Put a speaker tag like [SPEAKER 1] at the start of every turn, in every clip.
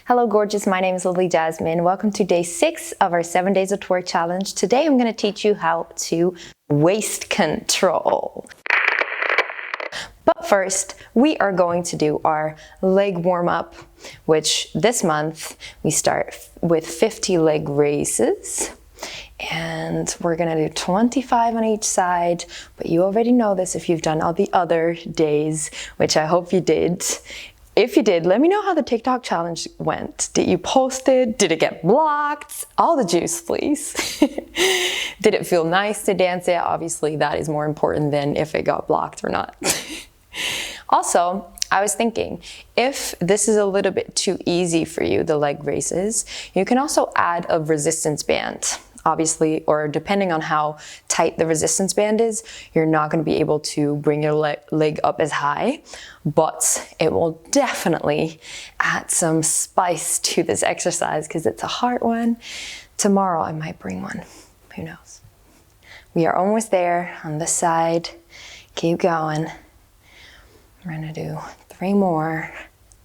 [SPEAKER 1] Hello gorgeous, my name is Lovely Jasmine. Welcome to day 6 of our 7 days of twerk challenge. Today I'm going to teach you how to waist control. But first, we are going to do our leg warm-up, which this month we start with 50 leg raises. And we're gonna do 25 on each side, but you already know this if you've done all the other days, which I hope you did. If you did, let me know how the TikTok challenge went. Did you post it? Did it get blocked? All the juice, please. Did it feel nice to dance it? Obviously, that is more important than if it got blocked or not. Also, I was thinking, if this is a little bit too easy for you, the leg raises, you can also add a resistance band. Obviously, or depending on how tight the resistance band is, you're not going to be able to bring your leg up as high, but it will definitely add some spice to this exercise because it's a hard one. Tomorrow I might bring one, who knows. We are almost there on this side. Keep going. We're going to do 3 more,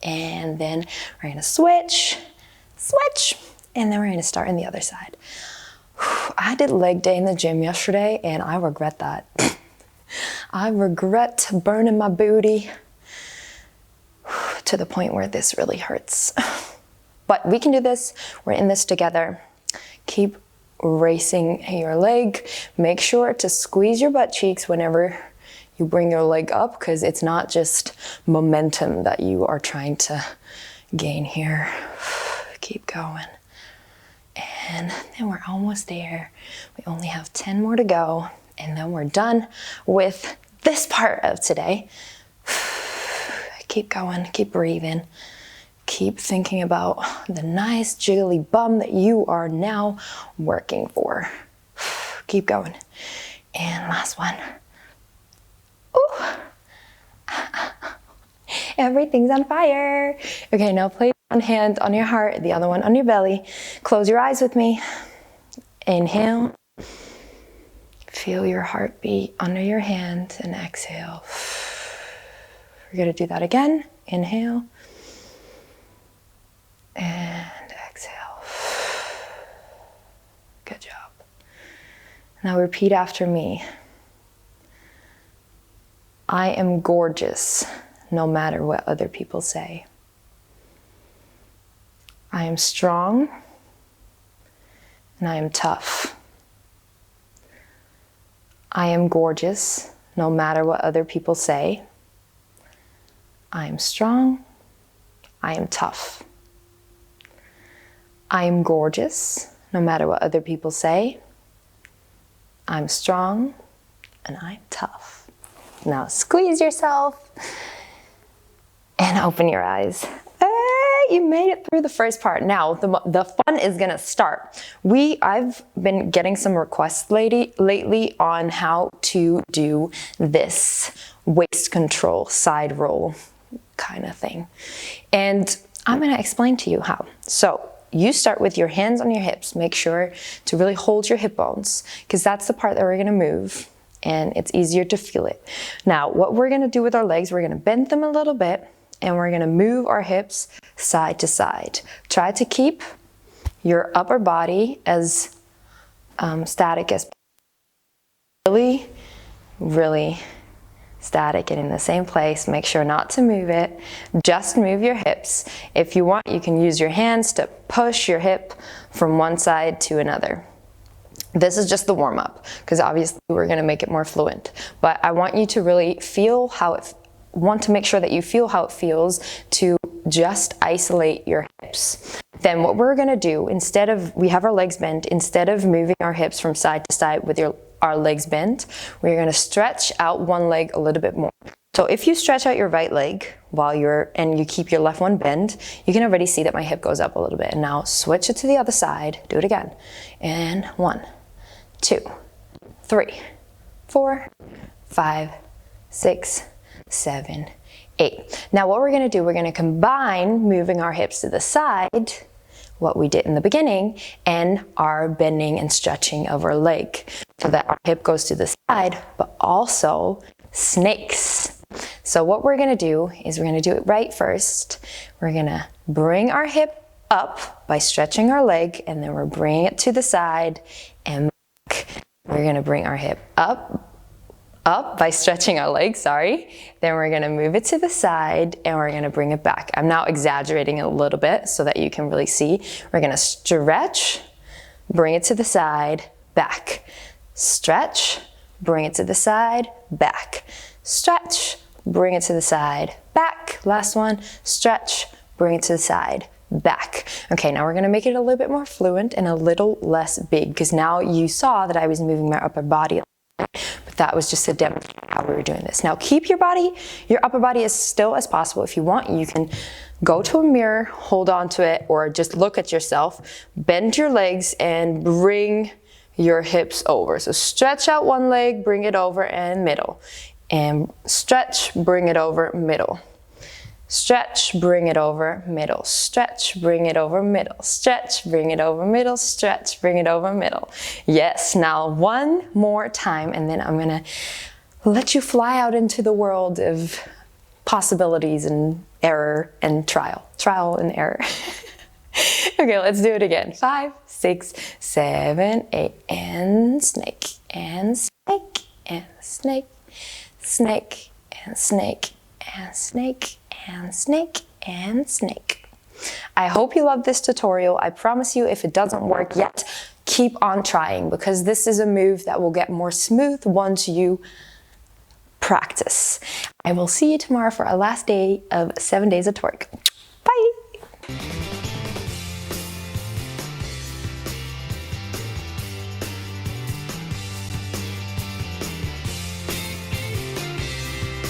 [SPEAKER 1] and then we're going to switch, and then we're going to start on the other side. I did leg day in the gym yesterday and I regret that. I regret burning my booty to the point where this really hurts. But we can do this. We're in this together. Keep racing your leg. Make sure to squeeze your butt cheeks whenever you bring your leg up, because it's not just momentum that you are trying to gain here. Keep going. And then we're almost there. We only have 10 more to go, and then we're done with this part of today. Keep going, keep breathing, keep thinking about the nice jiggly bum that you are now working for. Keep going. And last one. Ooh. Everything's on fire. Okay, now place one hand on your heart, the other one on your belly. Close your eyes with me. Inhale. Feel your heartbeat under your hand and exhale. We're going to do that again. Inhale. And exhale. Good job. Now repeat after me. I am gorgeous, no matter what other people say. I am strong, and I am tough. I am gorgeous, no matter what other people say. I am strong, I am tough. I am gorgeous, no matter what other people say. I'm strong, and I'm tough. Now squeeze yourself and open your eyes. You made it through the first part. Now the fun is gonna start. I've been getting some requests lately on how to do this waist control side roll kind of thing, and I'm gonna explain to you how. So you start with your hands on your hips. Make sure to really hold your hip bones, because that's the part that we're gonna move, and it's easier to feel it. Now what we're gonna do with our legs, we're gonna bend them a little bit, and we're gonna move our hips side to side. Try to keep your upper body as static as possible. Really static and in the same place. Make sure not to move it. Just move your hips. If you want, you can use your hands to push your hip from one side to another. This is just the warm-up, because obviously we're gonna make it more fluent. But I want you to really feel want to make sure that you feel how it feels to just isolate your hips. Then what we're gonna do, we have our legs bent, instead of moving our hips from side to side with our legs bent, we're gonna stretch out one leg a little bit more. So if you stretch out your right leg and you keep your left one bent, you can already see that my hip goes up a little bit. And now switch it to the other side, do it again. And 1, 2, 3, 4, 5, 6, 7, 8. Now what we're gonna do, we're gonna combine moving our hips to the side, what we did in the beginning, and our bending and stretching of our leg, so that our hip goes to the side, but also snakes. So what we're gonna do is we're gonna do it right first. We're gonna bring our hip up by stretching our leg, and then we're bringing it to the side and back. We're gonna bring our hip up by stretching our leg, sorry. Then we're gonna move it to the side and we're gonna bring it back. I'm now exaggerating a little bit so that you can really see. We're gonna stretch, bring it to the side, back. Stretch, bring it to the side, back. Stretch, bring it to the side, back. Last one, stretch, bring it to the side, back. Okay, now we're gonna make it a little bit more fluent and a little less big, because now you saw that I was moving my upper body. But that was just to demonstrate how we were doing this. Now keep your upper body as still as possible. If you want, you can go to a mirror, hold on to it, or just look at yourself, bend your legs and bring your hips over. So stretch out one leg, bring it over and middle. And stretch, bring it over, middle. Stretch, bring it over, middle. Stretch, bring it over, middle. Stretch, bring it over, middle. Stretch, bring it over, middle. Yes, now one more time, and then I'm gonna let you fly out into the world of possibilities and error and trial and error. Okay, let's do it again. 5, 6, 7, 8, and snake, and snake, and snake, snake, and snake, and snake, and snake, and snake. I hope you love this tutorial. I promise you, if it doesn't work yet, keep on trying, because this is a move that will get more smooth once you practice. I will see you tomorrow for our last day of 7 days of twerk. Bye!